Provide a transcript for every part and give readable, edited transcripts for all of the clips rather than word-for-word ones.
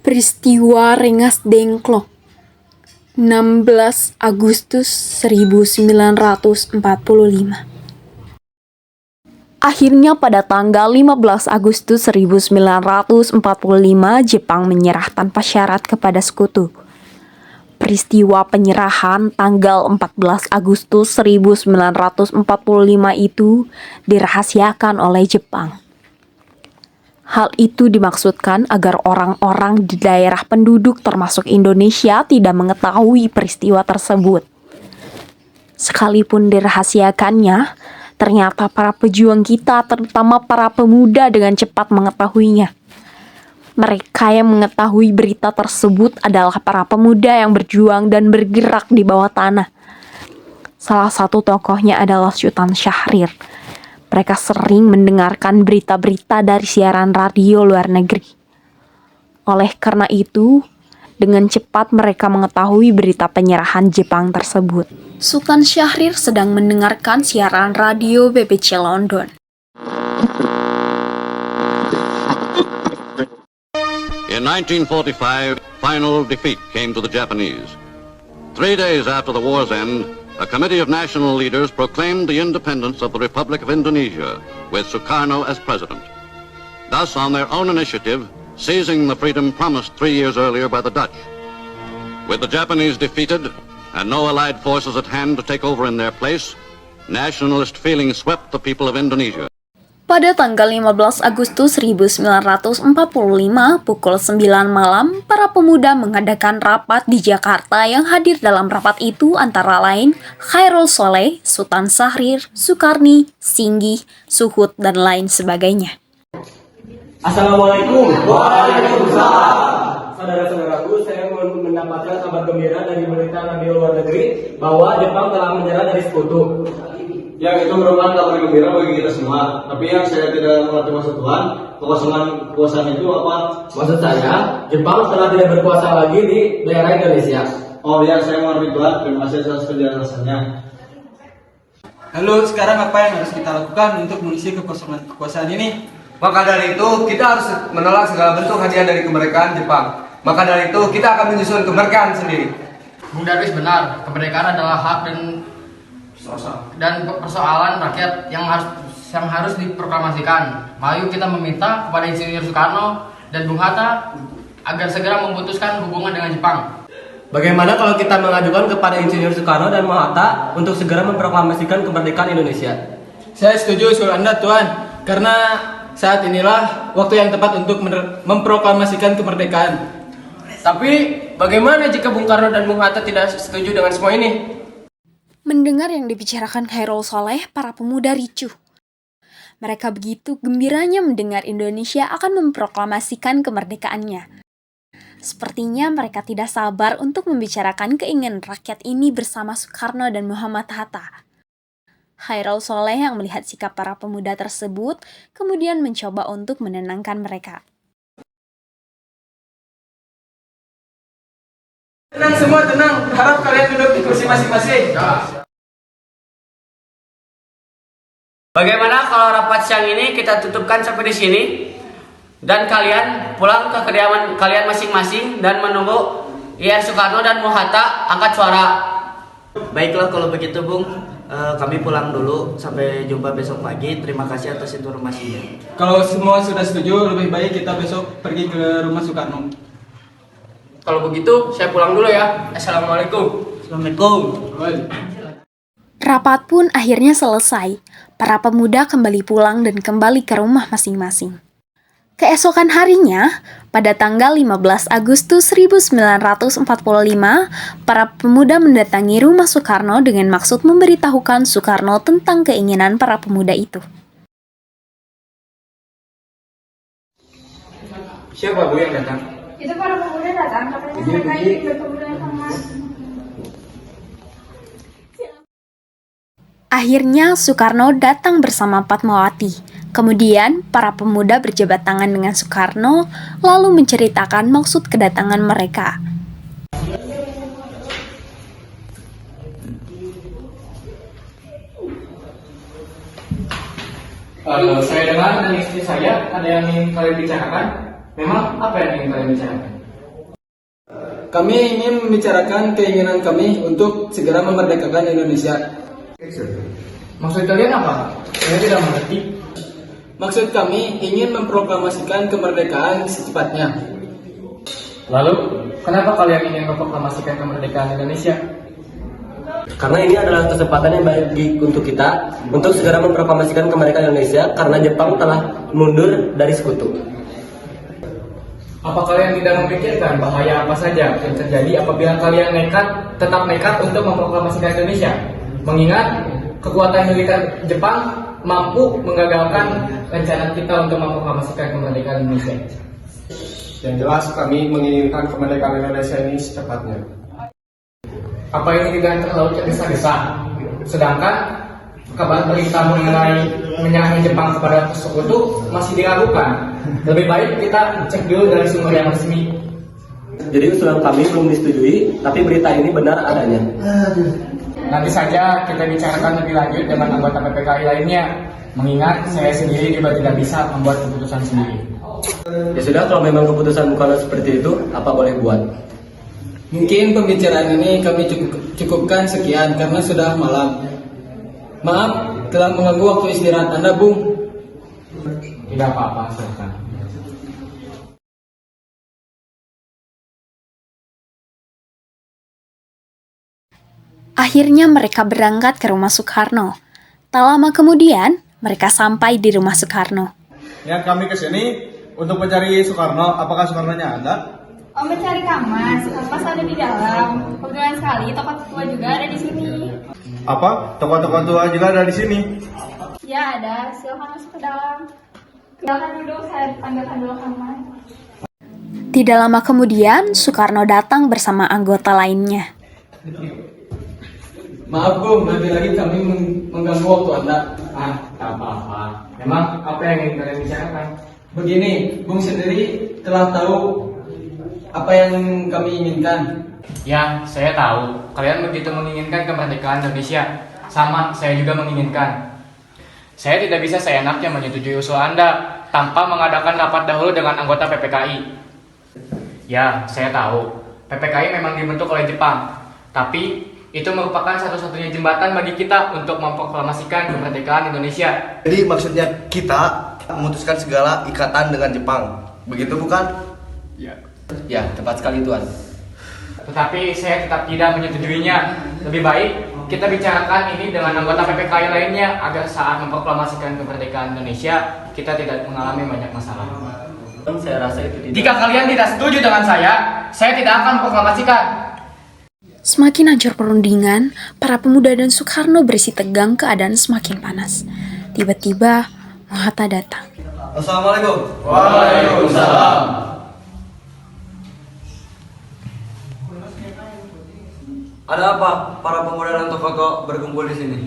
Peristiwa Rengas Dengklok 16 Agustus 1945. Akhirnya pada tanggal 15 Agustus 1945 Jepang menyerah tanpa syarat kepada sekutu. Peristiwa penyerahan tanggal 14 Agustus 1945 itu dirahasiakan oleh Jepang. Hal itu dimaksudkan agar orang-orang di daerah penduduk termasuk Indonesia tidak mengetahui peristiwa tersebut. Sekalipun dirahasiakannya, ternyata para pejuang kita, terutama para pemuda, dengan cepat mengetahuinya. Mereka yang mengetahui berita tersebut adalah para pemuda yang berjuang dan bergerak di bawah tanah. Salah satu tokohnya adalah Sultan Syahrir. Mereka sering mendengarkan berita-berita dari siaran radio luar negeri. Oleh karena itu, dengan cepat mereka mengetahui berita penyerahan Jepang tersebut. Sultan Syahrir sedang mendengarkan siaran radio BBC London. In 1945, final defeat came to the Japanese. 3 days after the war's end, a committee of national leaders proclaimed the independence of the Republic of Indonesia, with Sukarno as president. Thus, on their own initiative, seizing the freedom promised 3 years earlier by the Dutch. With the Japanese defeated and no allied forces at hand to take over in their place, nationalist feeling swept the people of Indonesia. Pada tanggal 15 Agustus 1945 pukul 9 malam, para pemuda mengadakan rapat di Jakarta. Yang hadir dalam rapat itu antara lain Khairul Soleh, Sultan Syahrir, Sukarni, Singgih, Suhut, dan lain sebagainya. Assalamualaikum. Waalaikumsalam. Saudara-saudaraku, saya mendapatkan kabar gembira dari berita radio luar negeri bahwa Jepang telah menyerah dari sekutu. Yang itu merupakan kabar gembira bagi kita semua. Tapi yang saya tidak mengerti maksud Tuhan, kekuasaan itu apa? Maksud saya, Jepang telah tidak berkuasa lagi di daerah Indonesia. Oh ya, saya mengerti Tuhan. Terima kasih atas penjelasannya. Lalu sekarang apa yang harus kita lakukan untuk mengisi kekuasaan ini? Maka dari itu kita harus menolak segala bentuk hadiah dari kemerdekaan Jepang. Maka dari itu kita akan menyusun kemerdekaan sendiri. Bung Darwis benar, kemerdekaan adalah hak dan persoalan rakyat yang harus diproklamasikan. Mari kita meminta kepada Insinyur Soekarno dan Bung Hatta agar segera memutuskan hubungan dengan Jepang. Bagaimana kalau kita mengajukan kepada Insinyur Soekarno dan Bung Hatta untuk segera memproklamasikan kemerdekaan Indonesia? Saya setuju usul Anda, Tuan, karena saat inilah waktu yang tepat untuk memproklamasikan kemerdekaan. Tapi bagaimana jika Bung Karno dan Bung Hatta tidak setuju dengan semua ini? Mendengar yang dibicarakan Khairul Soleh, para pemuda ricuh. Mereka begitu gembiranya mendengar Indonesia akan memproklamasikan kemerdekaannya. Sepertinya mereka tidak sabar untuk membicarakan keinginan rakyat ini bersama Soekarno dan Muhammad Hatta. Khairul Soleh yang melihat sikap para pemuda tersebut, kemudian mencoba untuk menenangkan mereka. Tenang semua, tenang. Harap kalian duduk di kursi masing-masing. Bagaimana kalau rapat siang ini kita tutupkan sampai di sini dan kalian pulang ke kediaman kalian masing-masing dan menunggu Soekarno dan Hatta angkat suara. Baiklah kalau begitu, Bung. Kami pulang dulu. Sampai jumpa besok pagi. Terima kasih atas informasinya. Kalau semua sudah setuju, lebih baik kita besok pergi ke rumah Soekarno. Kalau begitu, saya pulang dulu ya. Assalamualaikum. Assalamualaikum. Rapat pun akhirnya selesai. Para pemuda kembali pulang dan kembali ke rumah masing-masing. Keesokan harinya, pada tanggal 15 Agustus 1945, para pemuda mendatangi rumah Soekarno dengan maksud memberitahukan Soekarno tentang keinginan para pemuda itu. Siapa Bu yang datang? Itu para pemuda datang, katanya mereka ingin bertemu dengan Kang. Akhirnya Soekarno datang bersama Fatmawati. Kemudian para pemuda berjabat tangan dengan Soekarno lalu menceritakan maksud kedatangan mereka. Saya dengar dari istri saya ada yang ingin kalian bicarakan. Memang apa yang ingin kalian bicarakan? Kami ingin membicarakan keinginan kami untuk segera memerdekakan Indonesia. Maksud kalian apa? Saya tidak mengerti. Maksud kami ingin memproklamasikan kemerdekaan secepatnya. Lalu, kenapa kalian ingin memproklamasikan kemerdekaan Indonesia? Karena ini adalah kesempatan yang baik untuk kita untuk segera memproklamasikan kemerdekaan Indonesia karena Jepang telah mundur dari sekutu. Apa kalian tidak memikirkan bahaya apa saja yang terjadi apabila kalian tetap nekat untuk memproklamasikan Indonesia? Mengingat kekuatan militer Jepang mampu menggagalkan rencana kita untuk memproklamasikan kemerdekaan Indonesia. Yang jelas kami menginginkan kemerdekaan Indonesia ini secepatnya. Apa ini tidak terlalu tergesa-gesa? Sedangkan kabar berita mengenai menyerahnya Jepang kepada sekutu masih diragukan. Lebih baik kita cek dulu dari sumber yang resmi. Jadi usulan kami belum disetujui, tapi berita ini benar adanya. Nanti saja kita bicarakan lebih lanjut dengan anggota PPKI lainnya. Mengingat saya sendiri juga tidak bisa membuat keputusan sendiri. Ya sudah, kalau memang keputusan bukan seperti itu, apa boleh buat? Mungkin pembicaraan ini kami cukupkan sekian karena sudah malam. Maaf telah mengganggu waktu istirahat Anda, Bung. Tidak apa-apa, silakan. Akhirnya mereka berangkat ke rumah Soekarno. Tak lama kemudian, mereka sampai di rumah Soekarno. Yang kami kesini untuk mencari Soekarno. Apakah Soekarno-nya ada? Oh, mencari Kamas. Kamas ada di dalam. Kebetulan sekali tokoh tua juga ada di sini. Apa? Tokoh-tokoh tua juga ada di sini? Ya ada. Silakan masuk ke dalam. Silakan duduk. Saya panggilkan dulu Kamas. Tidak lama kemudian, Soekarno datang bersama anggota lainnya. Maaf, Bung, lagi kami mengganggu waktu Anda. Tak apa-apa. Memang apa yang ingin kalian bicarakan? Begini, Bung sendiri telah tahu apa yang kami inginkan. Ya, saya tahu. Kalian begitu menginginkan kemerdekaan Indonesia. Sama, saya juga menginginkan. Saya tidak bisa seenaknya menyetujui usul Anda tanpa mengadakan rapat dahulu dengan anggota PPKI. Ya, saya tahu. PPKI memang dibentuk oleh Jepang. Tapi itu merupakan satu-satunya jembatan bagi kita untuk memproklamasikan kemerdekaan Indonesia. Jadi maksudnya kita memutuskan segala ikatan dengan Jepang. Begitu bukan? Ya. Ya, tepat sekali Tuan. Tetapi saya tetap tidak menyetujuinya. Lebih baik kita bicarakan ini dengan anggota PPKI lainnya agar saat memproklamasikan kemerdekaan Indonesia kita tidak mengalami banyak masalah. Saya rasa itu tidak. Jika kalian tidak setuju dengan saya tidak akan memproklamasikan. Semakin hancur perundingan, para pemuda dan Soekarno bersih tegang, keadaan semakin panas. Tiba-tiba, Mohatta datang. Assalamualaikum. Waalaikumsalam. Ada apa para pemuda dan tokoh berkumpul di sini?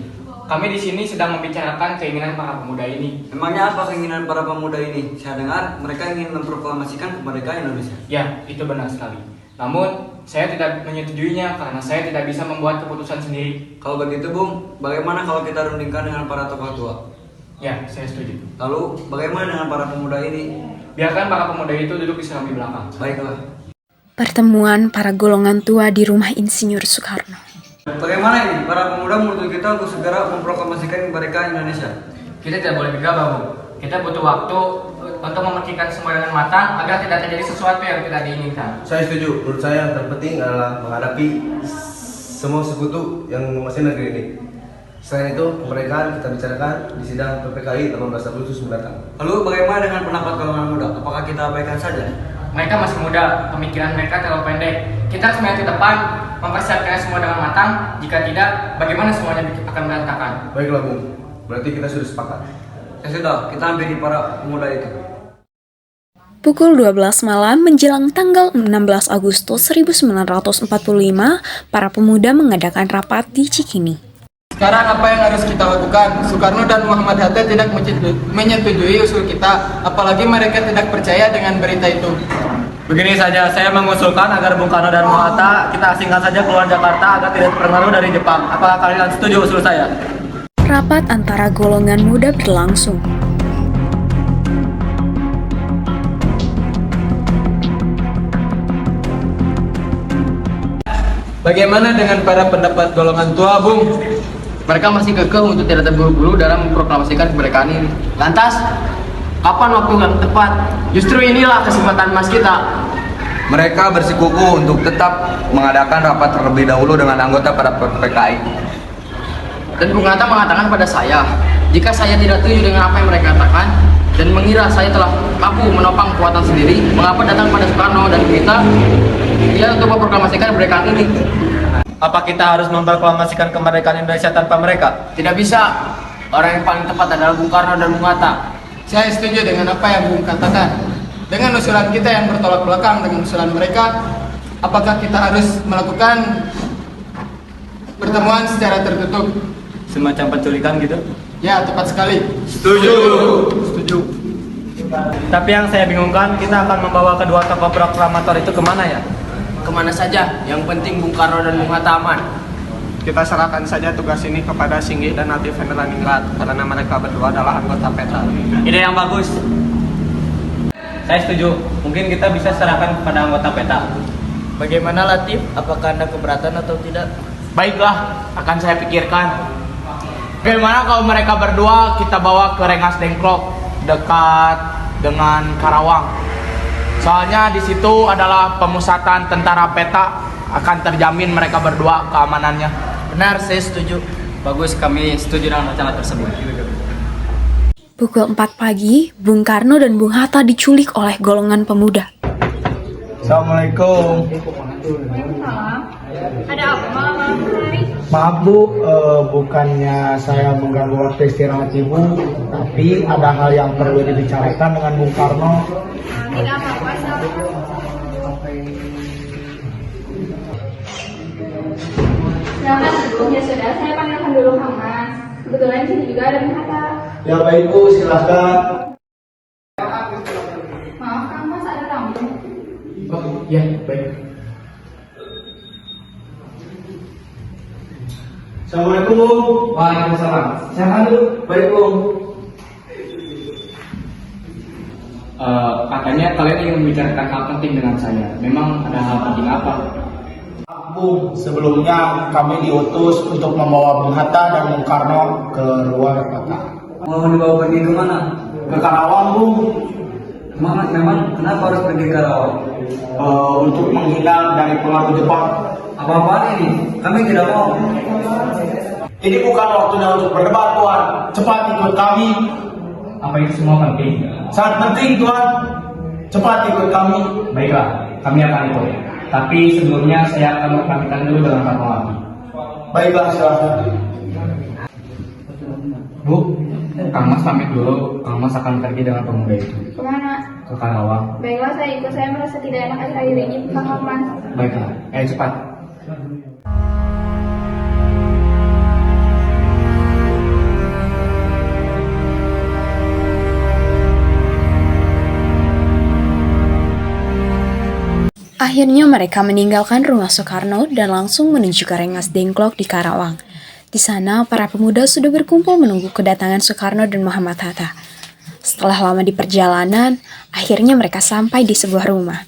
Kami di sini sedang membicarakan keinginan para pemuda ini. Memangnya apa keinginan para pemuda ini? Saya dengar mereka ingin memproklamasikan kemerdekaan Indonesia. Ya, itu benar sekali. Namun, saya tidak menyetujuinya karena saya tidak bisa membuat keputusan sendiri. Kalau begitu, Bung, bagaimana kalau kita rundingkan dengan para tokoh tua? Ya, saya setuju. Lalu, bagaimana dengan para pemuda ini? Biarkan para pemuda itu duduk di serambi belakang. Baiklah. Pertemuan para golongan tua di rumah Insinyur Soekarno. Bagaimana ini? Para pemuda menuntut kita untuk segera memproklamasikan kemerdekaan Indonesia. Kita tidak boleh gegabah, Bu. Kita butuh waktu untuk memikirkan semua dengan matang agar tidak terjadi sesuatu yang tidak diinginkan. Saya setuju. Menurut saya yang terpenting adalah menghadapi semua sekutu yang menguasai negeri ini. Selain itu, kemerdekaan kita bicarakan di sidang PPKI 18 Agustus mendatang. Lalu bagaimana dengan pendapat golongan muda? Apakah kita abaikan saja? Mereka masih muda, pemikiran mereka terlalu pendek. Kita harus melihat ke depan, mempersiapkan semua dengan matang. Jika tidak, bagaimana semuanya akan berantakan? Baiklah, Bung. Berarti kita sudah sepakat. Ya sudah, kita hampiri para pemuda itu. Pukul 12 malam menjelang tanggal 16 Agustus 1945, para pemuda mengadakan rapat di Cikini. Sekarang apa yang harus kita lakukan? Soekarno dan Muhammad Hatta tidak menyetujui usul kita, apalagi mereka tidak percaya dengan berita itu. Begini saja, saya mengusulkan agar Bung Karno dan Mohatta kita asingkan saja keluar Jakarta agar tidak terpengaruh dari Jepang. Apakah kalian setuju usul saya? Rapat antara golongan muda berlangsung. Bagaimana dengan para pendapat golongan tua, Bung? Mereka masih kekeh untuk tidak terburu-buru dalam memproklamasikan kemerdekaan ini. Lantas, kapan waktu yang tepat? Justru inilah kesempatan emas kita. Mereka bersikukuh untuk tetap mengadakan rapat terlebih dahulu dengan anggota pada PKI. Dan Bung Hatta mengatakan pada saya, jika saya tidak setuju dengan apa yang mereka katakan dan mengira saya telah mampu menopang kekuatan sendiri, mengapa datang pada Soekarno dan kita dia untuk memproklamasikan kemerdekaan ini? Apa kita harus memproklamasikan kemerdekaan Indonesia tanpa mereka? Tidak bisa. Orang yang paling tepat adalah Bung Karno dan Bung Hatta. Saya setuju dengan apa yang Bung katakan. Dengan usulan kita yang bertolak belakang dengan usulan mereka, apakah kita harus melakukan pertemuan secara tertutup? Semacam penculikan gitu? Ya, tepat sekali. Setuju. Tapi yang saya bingungkan, kita akan membawa kedua tokoh proklamator itu kemana ya? Kemana saja, yang penting Bung Karno dan Bung Hatta aman. Kita serahkan saja tugas ini kepada Singgi dan Natif Veneraningrat karena mereka berdua adalah anggota PETA. Ide yang bagus. Saya setuju. Mungkin kita bisa serahkan kepada anggota PETA. Bagaimana Latif? Apakah Anda keberatan atau tidak? Baiklah, akan saya pikirkan. Bagaimana kalau mereka berdua kita bawa ke Rengas Dengklok dekat dengan Karawang? Soalnya di situ adalah pemusatan tentara PETA, akan terjamin mereka berdua keamanannya. Benar, saya setuju. Bagus, kami setuju dengan rencana tersebut. Pukul 4 pagi, Bung Karno dan Bung Hatta diculik oleh golongan pemuda. Assalamualaikum. Waalaikumsalam. Ada apa malam-malam hari? Maaf Bu, bukannya saya mengganggu waktu istirahat Ibu, tapi ada hal yang perlu dibicarakan dengan Bung Karno. Tidak apa-apa, silakan. Silakan duduk. Ya sudah, saya panggilkan dulu Kang Mas. Kebetulan sini juga ada Bung Hatta. Ya baik Bu, silahkan. Maaf Kang Mas, ada tamu. Oh, ya, baik. Assalamualaikum Bung. Waalaikumsalam. Silahkan dulu. Baik, Bung. Katanya kalian ingin membicarakan hal penting dengan saya. Memang ada hal penting apa? Bung, sebelumnya kami diutus untuk membawa Bung Hatta dan Bung Karno ke luar kota. Mau dibawa pergi kemana? Ke Karawang Bung, Memang kenapa harus pergi ke Karawang? untuk menghindar dari pengaruh Jepang. Apa-apaan ini? Kami tidak mau. Ini bukan waktunya untuk berdebat Tuan. Cepat ikut kami. Apa itu semua penting? Sangat penting Tuan. Cepat ikut kami. Baiklah, kami akan ikut. Tapi sebelumnya saya akan mempamitan dulu dengan Pak Mawati. Baiklah, silahkan. Bu, Kang Mas pamit dulu. Kang Mas akan pergi dengan pemuda itu Kemana? ke Karawang. Baiklah, saya ikut. Saya merasa tidak enak akhir-akhir ini, Kang Mas. Baiklah, cepat. Akhirnya mereka meninggalkan rumah Soekarno dan langsung menuju ke Rengas Dengklok di Karawang. Di sana, para pemuda sudah berkumpul menunggu kedatangan Soekarno dan Muhammad Hatta. Setelah lama di perjalanan, akhirnya mereka sampai di sebuah rumah.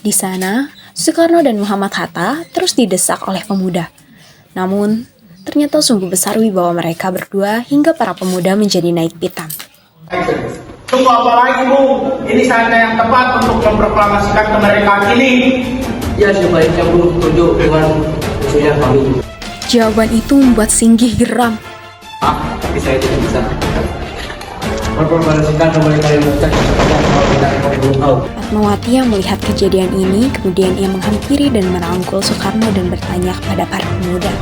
Di sana, Soekarno dan Muhammad Hatta terus didesak oleh pemuda. Namun, ternyata sungguh besar wibawa mereka berdua hingga para pemuda menjadi naik pitam. Tunggu apa lagi Bung? Ini saatnya yang tepat untuk memproklamasikan kemerdekaan ini. Ya, sebaiknya Bu setuju dengan usulan kami. Jawaban itu membuat Singgih geram. Tapi saya tidak bisa memproklamasikan kemerdekaan Indonesia seperti yang mau kita tahu. Fatmawati yang melihat kejadian ini, kemudian ia menghampiri dan merangkul Soekarno dan bertanya kepada para pemuda.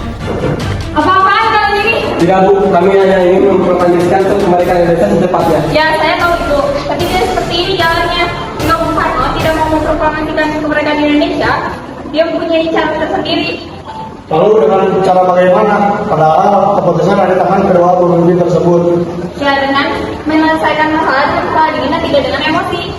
Apa-apaan kalian ini? Tidak Bu, kami hanya ingin memproklamasikan kemerdekaan Indonesia secepatnya. Ya, saya tahu itu. Tapi tidak seperti ini jalannya. Jika Bung Karno tidak mau memproklamasikan kemerdekaan Indonesia, dia mempunyai cara tersendiri. Lalu dengan cara bagaimana? Padahal keputusan ada di tangan kedua pemimpin tersebut. Ya, dengan menyelesaikan masalah dengan tidak dengan emosi.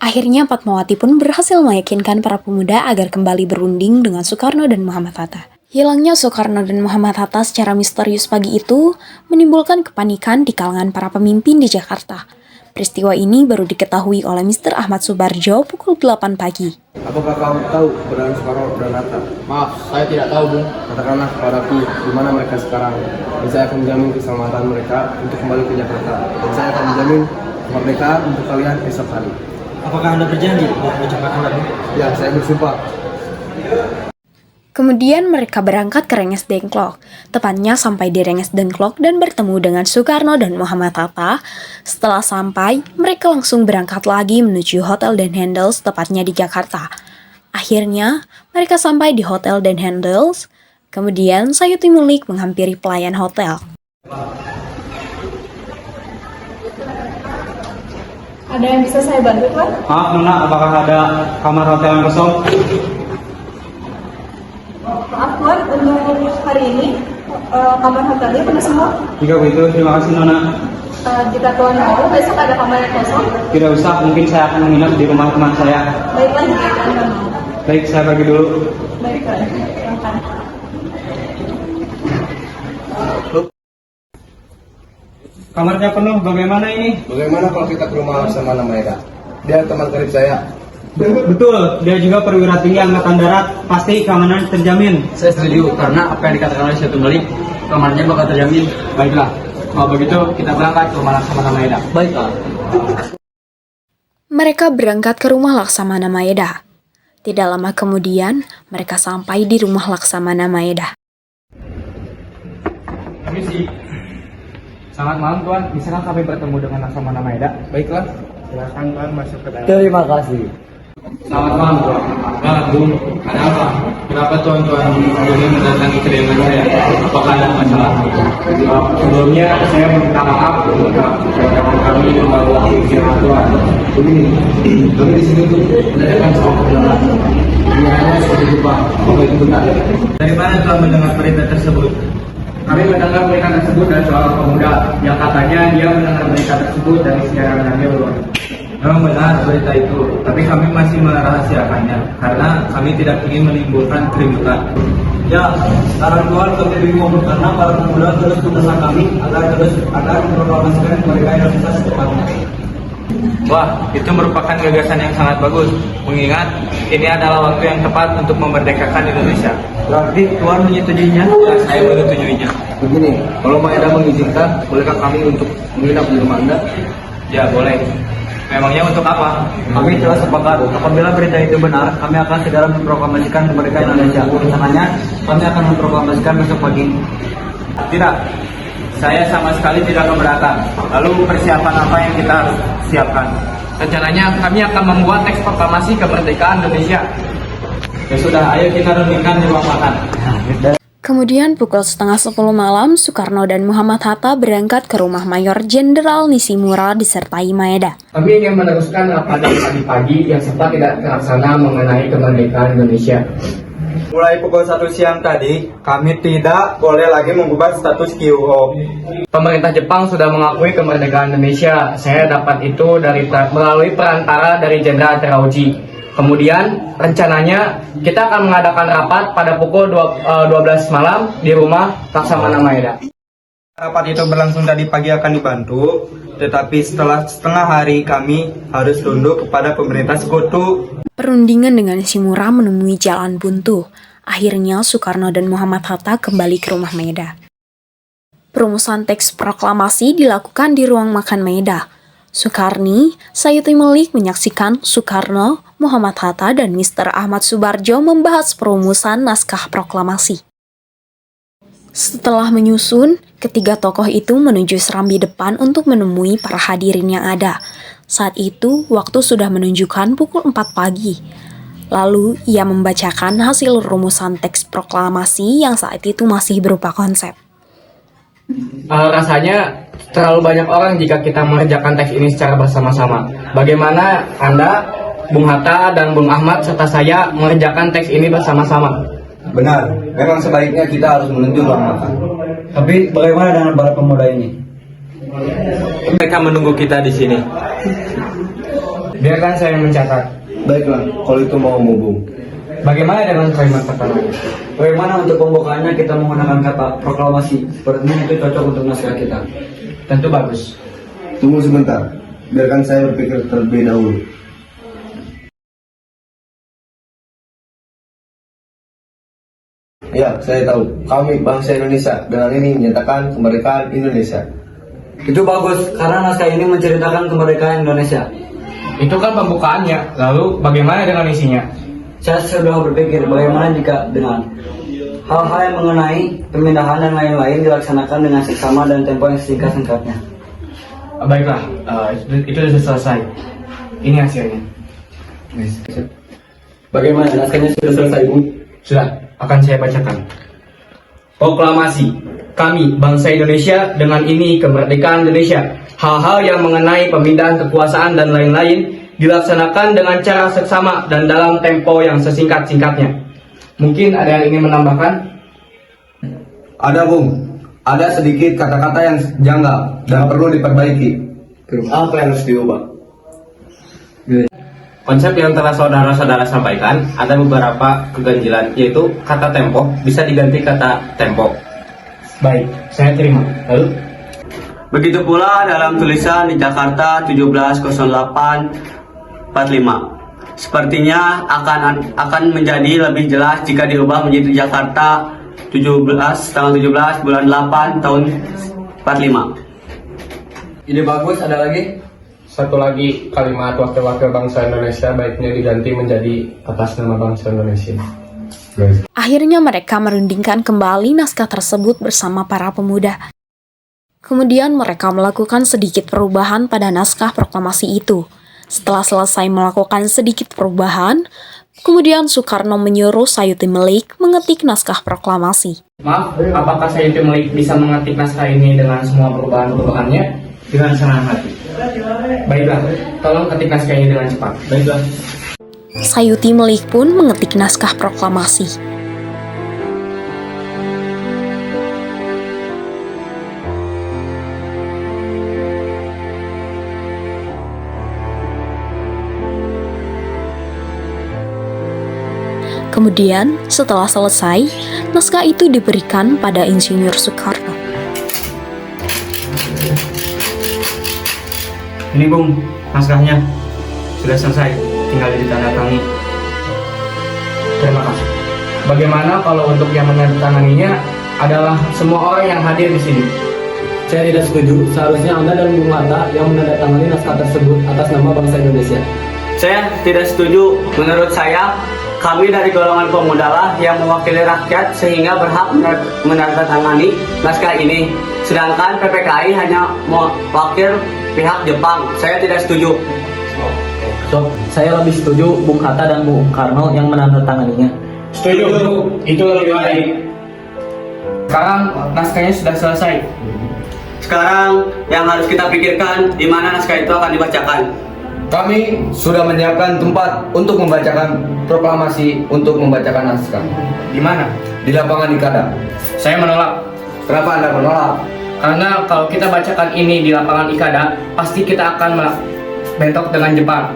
Akhirnya Fatmawati pun berhasil meyakinkan para pemuda agar kembali berunding dengan Soekarno dan Muhammad Hatta. Hilangnya Soekarno dan Muhammad Hatta secara misterius pagi itu menimbulkan kepanikan di kalangan para pemimpin di Jakarta. Peristiwa ini baru diketahui oleh Mr. Ahmad Subarjo pukul 8 pagi. Apakah kamu tahu keberadaan Soekarno dan Hatta? Maaf, saya tidak tahu, Bung. Katakanlah kepadaku di mana mereka sekarang. Dan saya akan menjamin keselamatan mereka untuk kembali ke Jakarta. Dan saya akan menjamin kemerdekaan untuk kalian esok hari. Apakah Anda berjanji untuk mengucapkan alat? Ya, saya bersumpah. Kemudian mereka berangkat ke Rengas Dengklok, tepatnya sampai di Rengas Dengklok dan bertemu dengan Soekarno dan Muhammad Hatta. Setelah sampai, mereka langsung berangkat lagi menuju Hotel Dan Handels, tepatnya di Jakarta. Akhirnya, mereka sampai di Hotel Dan Handels, kemudian Sayuti Mulik menghampiri pelayan hotel. Ada yang bisa saya bantu, Pak? Maaf, Nona, apakah ada kamar hotel yang kosong? Maaf, Tuan, untuk hari ini kamar hotelnya penuh semua. Jika begitu, terima kasih, Nona. Jika Tuan mau, besok ada kamar yang kosong. Tidak usah, mungkin saya akan menginap di rumah teman saya. Baiklah, jika Tuan mau. Baik, saya pergi dulu. Baiklah, silakan. Kamarnya penuh, bagaimana ini? Bagaimana kalau kita ke rumah Laksamana Maeda? Dia teman karib saya. Betul, dia juga perwira tinggi Angkatan Darat, pasti keamanan terjamin. Saya setuju, karena apa yang dikatakan oleh Sayuti Mulik, kamarnya bakal terjamin. Baiklah, kalau begitu kita berangkat ke rumah Laksamana Maeda. Baiklah. Mereka berangkat ke rumah Laksamana Maeda. Tidak lama kemudian, mereka sampai di rumah Laksamana Maeda. Permisi. Selamat malam, Tuan. Bisakah kami bertemu dengan Laksamana Maeda? Baiklah, silakan Tuan masuk ke dalam. Terima kasih. Selamat malam, Tuan. Nah, Bung, ada apa? Kenapa Tuan-Tuan ini mendatangi kediaman saya? Apakah ada masalah? Sebelumnya, saya meminta maaf untuk kawan kami membawa pikiran Tuan. Begini, kami di sini untuk menanyakan soal perjalanan. Ini hanya seperti lupa, apa itu benar? Dari mana Tuan mendengar berita tersebut? Kami mendengar berita tersebut dari seorang pemuda yang katanya dia mendengar berita tersebut dari siaran radio luar. Memang benar berita itu, tapi kami masih merahasiakannya karena kami tidak ingin menimbulkan keributan. Ya, sekarang Tuan kami bingung karena para pemuda terus mendesak kami agar memproklamasikan mereka yang bisa secepatnya. Wah, itu merupakan gagasan yang sangat bagus. Mengingat ini adalah waktu yang tepat untuk memerdekakan Indonesia. Berarti Tuan menyetujuinya? Ya, saya menyetujuinya. Begini, kalau Maeda mengizinkan, bolehkah kami untuk menginap di rumah Anda? Ya, boleh. Memangnya untuk apa? Kami telah sepakat, apabila berita itu benar, kami akan segera memproklamasikan kemerdekaan Indonesia. Rencananya, kami akan memproklamasikan besok pagi. Tidak, saya sama sekali tidak keberatan. Lalu persiapan apa yang kita harus siapkan? Rencananya kami akan membuat teks proklamasi kemerdekaan Indonesia. Ya sudah, ayo kita renungkan di ruang makan. Kemudian pukul 9:30 malam, Soekarno dan Muhammad Hatta berangkat ke rumah Mayor Jenderal Nishimura disertai Maeda. Kami ingin meneruskan rapat dari tadi pagi yang sempat tidak terlaksana mengenai kemerdekaan Indonesia. Mulai pukul 1 siang tadi, kami tidak boleh lagi mengubah status QO. Pemerintah Jepang sudah mengakui kemerdekaan Indonesia. Saya dapat itu melalui perantara dari Jenderal Terauchi. Kemudian rencananya kita akan mengadakan rapat pada pukul 12 malam di rumah Laksamana Maeda. Rapat itu berlangsung tadi pagi akan dibantu, tetapi setelah setengah hari kami harus tunduk kepada pemerintah sekutu. Perundingan dengan Nishimura menemui jalan buntu. Akhirnya Soekarno dan Muhammad Hatta kembali ke rumah Maeda. Perumusan teks proklamasi dilakukan di ruang makan Maeda. Soekarni, Sayuti Mulik menyaksikan Soekarno, Muhammad Hatta, dan Mr. Ahmad Subarjo membahas perumusan naskah proklamasi. Setelah menyusun, ketiga tokoh itu menuju serambi depan untuk menemui para hadirin yang ada. Saat itu, waktu sudah menunjukkan pukul 4 pagi. Lalu, ia membacakan hasil rumusan teks proklamasi yang saat itu masih berupa konsep. Rasanya terlalu banyak orang jika kita mengerjakan teks ini secara bersama-sama. Bagaimana Anda, Bung Hatta, dan Bung Ahmad, serta saya mengerjakan teks ini bersama-sama? Benar, memang sebaiknya kita harus menuju ruang makan. Tapi bagaimana dengan para pemuda ini? Mereka menunggu kita di sini. Biarkan saya mencatat. Baiklah, kalau itu mau Bung. Bagaimana dengan kalimat pertama? Bagaimana untuk pembukaannya kita menggunakan kata proklamasi? Sepertinya itu cocok untuk naskah kita. Tentu bagus. Tunggu sebentar. biarkan saya berpikir terlebih dahulu. Ya, saya tahu. Kami bangsa Indonesia dengan ini menyatakan kemerdekaan Indonesia. Itu bagus, karena naskah ini menceritakan kemerdekaan Indonesia. Itu kan pembukaannya. Lalu bagaimana dengan isinya? Saya sudah berpikir bagaimana jika dengan hal-hal yang mengenai pemindahan dan lain-lain dilaksanakan dengan seksama dan tempo yang singkat-singkatnya. Baiklah, itu sudah selesai. Ini hasilnya. Bagaimana naskahnya sudah selesai, Bung? Sudah, akan saya bacakan. Proklamasi. Kami, bangsa Indonesia, dengan ini kemerdekaan Indonesia. Hal-hal yang mengenai pemindahan kekuasaan dan lain-lain dilaksanakan dengan cara seksama dan dalam tempo yang sesingkat-singkatnya. Mungkin ada yang ingin menambahkan? Ada, Bung. Ada sedikit kata-kata yang janggal dan perlu diperbaiki. Apa yang harus diubah? Konsep yang telah saudara-saudara sampaikan ada beberapa keganjilan, yaitu kata tempo bisa diganti kata tempo. Baik, saya terima. Lalu? Begitu pula dalam tulisan di Jakarta 170845. Sepertinya akan menjadi lebih jelas jika diubah menjadi Jakarta tanggal 17 bulan 8 tahun 45. Ide bagus, ada lagi? Satu lagi, kalimat wakil-wakil bangsa Indonesia baiknya diganti menjadi atas nama bangsa Indonesia. Akhirnya mereka merundingkan kembali naskah tersebut bersama para pemuda. Kemudian mereka melakukan sedikit perubahan pada naskah proklamasi itu. Setelah selesai melakukan sedikit perubahan, kemudian Soekarno menyuruh Sayuti Melik mengetik naskah proklamasi. Maaf, apakah Sayuti Melik bisa mengetik naskah ini dengan semua perubahan-perubahannya? Dengan senang hati. Baiklah, tolong ketik naskah ini dengan cepat. Baiklah. Sayuti Melik pun mengetik naskah proklamasi. Kemudian, setelah selesai, naskah itu diberikan pada Insinyur Soekarno. Ini Bung, naskahnya sudah selesai, tinggal ditandatangani. Terima kasih. Bagaimana kalau untuk yang menandatanganinya adalah semua orang yang hadir di sini? Saya tidak setuju. Seharusnya Anda dan Bung Hatta yang menandatangani naskah tersebut atas nama bangsa Indonesia. Saya tidak setuju. Menurut saya, kami dari golongan pemuda lah yang mewakili rakyat sehingga berhak menandatangani naskah ini. Sedangkan PPKI hanya mewakil pihak Jepang. Saya tidak setuju. So, saya lebih setuju Bung Hatta dan Bung Karno yang menandatanganinya. Setuju. Itu lebih baik. Sekarang naskahnya sudah selesai. Sekarang yang harus kita pikirkan di mana naskah itu akan dibacakan. Kami sudah menyiapkan tempat untuk membacakan proklamasi untuk membacakan naskah. Di mana? Di lapangan Ikada. Saya menolak. Kenapa Anda menolak? Karena kalau kita bacakan ini di lapangan Ikada, pasti kita akan bentrok dengan Jepang.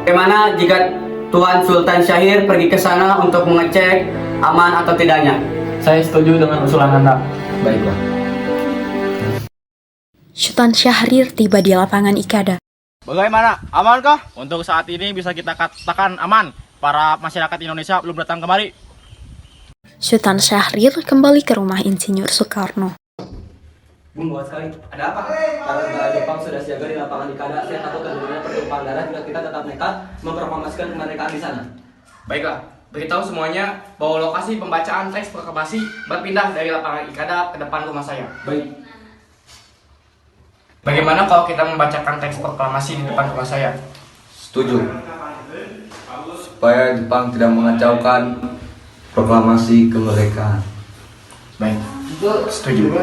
Bagaimana jika Tuan Sultan Syahir pergi ke sana untuk mengecek aman atau tidaknya? Saya setuju dengan usulan Anda. Baiklah. Sultan Syahrir tiba di lapangan Ikada. Bagaimana? Amankah? Untuk saat ini bisa kita katakan aman. Para masyarakat Indonesia belum datang kemari. Sultan Syahrir kembali ke rumah Insinyur Soekarno. Bung, buat sekali. Ada apa? Karena tentara Jepang sudah siaga di lapangan Ikada. Saya takut terjadinya pertumpahan darah jika kita tetap nekat memproklamasikan kemerdekaan di sana. Baiklah, beritahu semuanya bahwa lokasi pembacaan teks proklamasi berpindah dari lapangan Ikada ke depan rumah saya. Baik. Bagaimana kalau kita membacakan teks proklamasi di depan rumah saya? Setuju. Supaya Jepang tidak mengacaukan proklamasi kemerdekaan. Baik, setuju.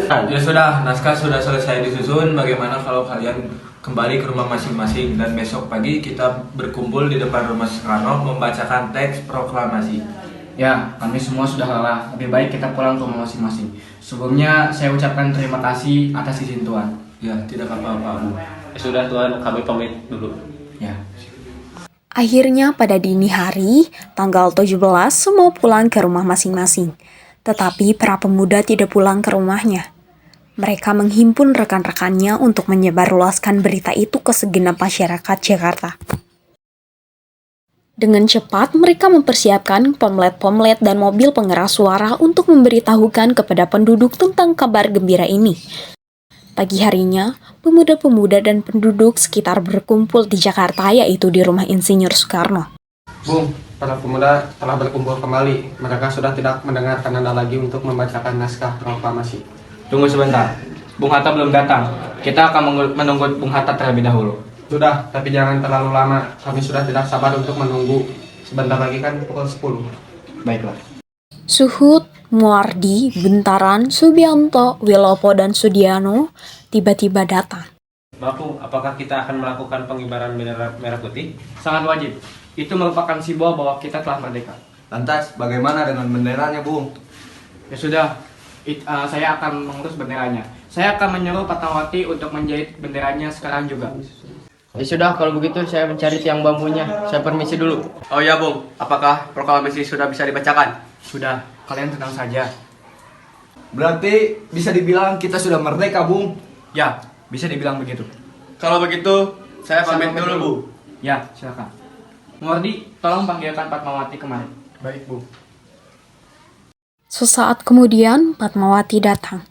Ya sudah, naskah sudah selesai disusun. Bagaimana kalau kalian kembali ke rumah masing-masing dan besok pagi kita berkumpul di depan rumah Soekarno membacakan teks proklamasi. Ya, kami semua sudah lelah. Lebih baik kita pulang ke rumah masing-masing. Sebelumnya saya ucapkan terima kasih atas izin Tuan. Ya, tidak apa-apa, Bu. Sudah Tuan, kami pamit dulu. Ya. Akhirnya pada dini hari, tanggal 17, semua pulang ke rumah masing-masing. Tetapi para pemuda tidak pulang ke rumahnya. Mereka menghimpun rekan-rekannya untuk menyebarluaskan berita itu ke segenap masyarakat Jakarta. Dengan cepat, mereka mempersiapkan pomlet-pomlet dan mobil pengeras suara untuk memberitahukan kepada penduduk tentang kabar gembira ini. Pagi harinya, pemuda-pemuda dan penduduk sekitar berkumpul di Jakarta, yaitu di rumah Insinyur Soekarno. Bung, para pemuda telah berkumpul kembali. Mereka sudah tidak mendengarkan Anda lagi untuk membacakan naskah proklamasi. Tunggu sebentar, Bung Hatta belum datang. Kita akan menunggu Bung Hatta terlebih dahulu. Sudah, tapi jangan terlalu lama. Kami sudah tidak sabar untuk menunggu. Sebentar lagi kan pukul 10. Baiklah. Suhut, Muardi, Bentaran, Subianto, Wilopo, dan Sudiano tiba-tiba datang. Bapu, apakah kita akan melakukan pengibaran bendera merah putih? Sangat wajib. Itu merupakan simbol bahwa kita telah merdeka. Lantas, bagaimana dengan benderanya, Bung? Ya sudah, saya akan mengurus benderanya. Saya akan menyuruh Fatmawati untuk menjahit benderanya sekarang juga. Ya sudah, kalau begitu saya mencari tiang bambunya. Saya permisi dulu. Oh ya Bung, apakah proklamasi sudah bisa dibacakan? Sudah, kalian tenang saja. Berarti bisa dibilang kita sudah merdeka, Bung. Ya, bisa dibilang begitu. Kalau begitu, saya pamit dulu Bu. Ya, silakan. Muardi, tolong panggilkan Fatmawati kemari. Baik, Bu. Sesaat kemudian, Fatmawati datang.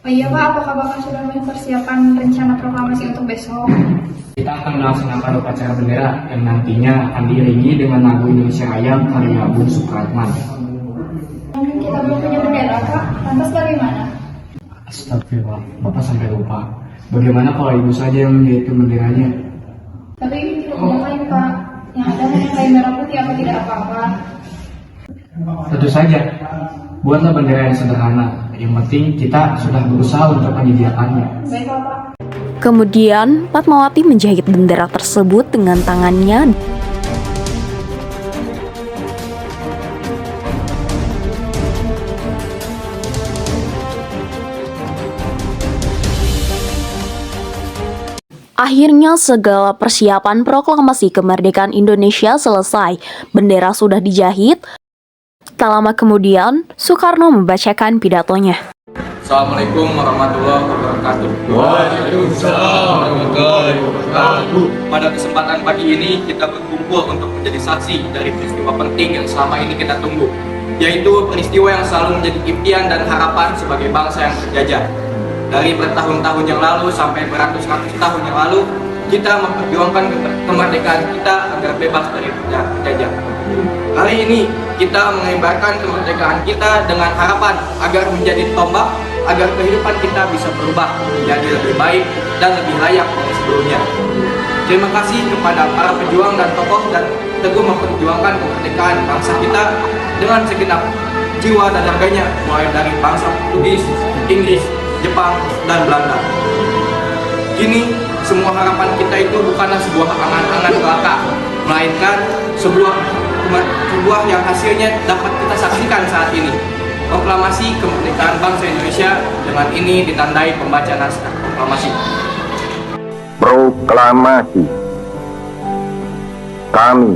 Oh iya Pak, apakah Bapak sudah mempersiapkan rencana proklamasi untuk besok? Kita akan melaksanakan upacara bendera yang nantinya akan diiringi dengan lagu Indonesia Raya karya Bung Supratman. Kita belum punya bendera Pak, lantas bagaimana? Astagfirullah, Bapak sampai lupa. Bagaimana kalau ibu saja yang menjahit benderanya? Tapi tidak main Pak, yang ada hanya kain merah putih apa tidak apa-apa. Tentu saja, buatlah bendera yang sederhana. Yang penting kita sudah berusaha untuk menyediakannya. Baiklah Pak. Kemudian, Fatmawati menjahit bendera tersebut dengan tangannya. Akhirnya segala persiapan proklamasi kemerdekaan Indonesia selesai. Bendera sudah dijahit. Tak lama kemudian, Soekarno membacakan pidatonya. Assalamualaikum warahmatullahi wabarakatuh. Waalaikumsalam warahmatullahi wabarakatuh. Pada kesempatan pagi ini kita berkumpul untuk menjadi saksi dari peristiwa penting yang selama ini kita tunggu, yaitu peristiwa yang selalu menjadi impian dan harapan sebagai bangsa yang terjajah. Dari bertahun-tahun yang lalu sampai beratus-ratus tahun yang lalu, kita memperjuangkan kemerdekaan kita agar bebas dari penjajah. Hari ini kita mengibarkan kemerdekaan kita dengan harapan agar menjadi tombak, agar kehidupan kita bisa berubah menjadi lebih baik dan lebih layak dari sebelumnya. Terima kasih kepada para pejuang dan tokoh dan teguh memperjuangkan kemerdekaan bangsa kita dengan segenap jiwa dan raganya, mulai dari bangsa Portugis, Inggris, Jepang, dan Belanda. Kini, semua harapan kita itu bukanlah sebuah angan-angan belaka, melainkan sebuah yang hasilnya dapat kita saksikan saat ini. Proklamasi kemerdekaan bangsa Indonesia dengan ini ditandai pembacaan naskah proklamasi. Proklamasi. Kami,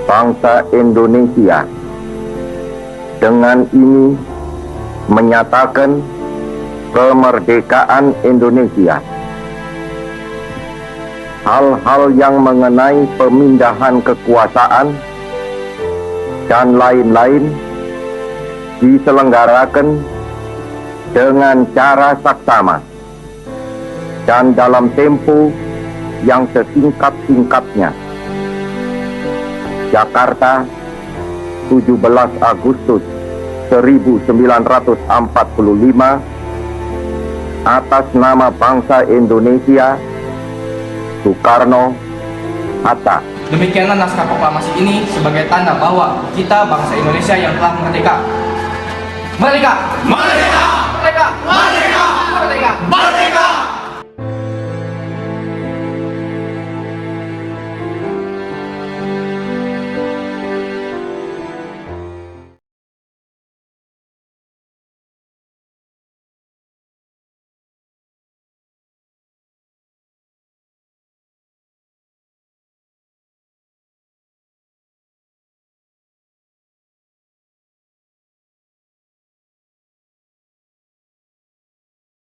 bangsa Indonesia, dengan ini menyatakan kemerdekaan Indonesia. Hal-hal yang mengenai pemindahan kekuasaan dan lain-lain diselenggarakan dengan cara saksama dan dalam tempo yang sesingkat-singkatnya. Jakarta, 17 Agustus 1945, atas nama bangsa Indonesia, Soekarno, Hatta. Demikianlah naskah proklamasi ini sebagai tanda bahwa kita bangsa Indonesia yang telah merdeka. Merdeka! Merdeka! Merdeka! Merdeka! Merdeka! Merdeka!